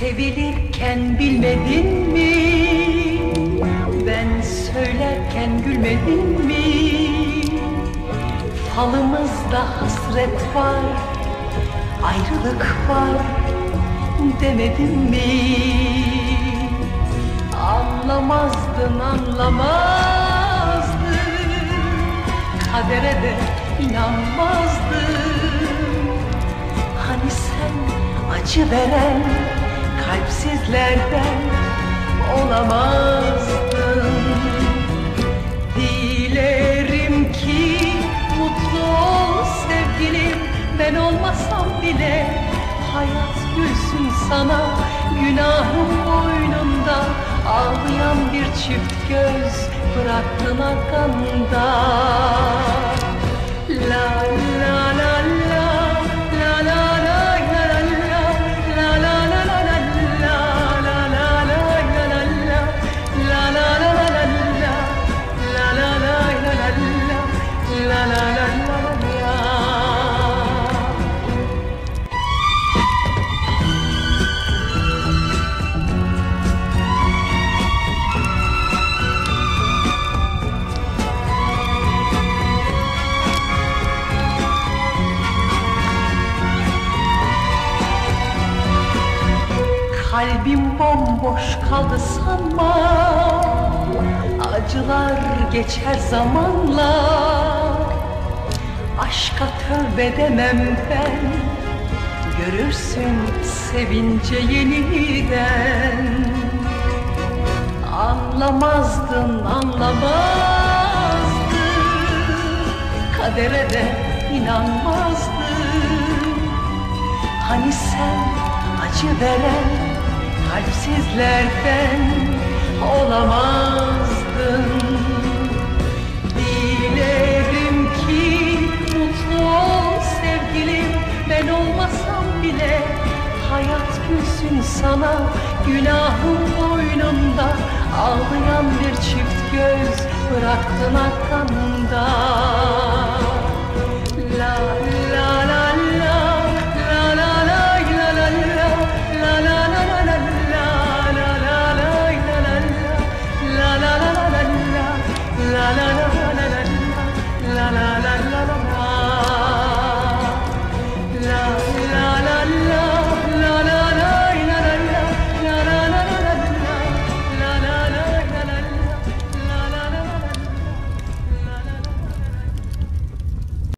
Sevilirken bilmedin mi? Ben söylerken gülmedin mi? Falımızda hasret var, ayrılık var demedim mi? Anlamazdın, anlamazdın, kadere de inanmazdın. Hani sen acı veren kalpsizlerden olamazdın. Dilerim ki mutlu ol sevgilim, ben olmasam bile hayat gülsün sana. Günahım boynunda, ağlayan bir çift göz bıraktın arkanda. La la la la, la la la la la, la la la la la, la la la la la, la la la la la, la la la la la, la la la la. Kalbim bomboş kaldı sanma, acılar geçer zamanla. Aşka tövbe demem ben, görürsün sevince yeniden. Anlamazdın, anlamazdın, kadere de inanmazdın. Hani sen acı veren kalpsizlerden olamazdın. Dilerim ki mutlu ol sevgilim, ben olmasam bile hayat gülsün sana. Günahım boynunda, ağlayan bir çift göz bıraktın arkanda.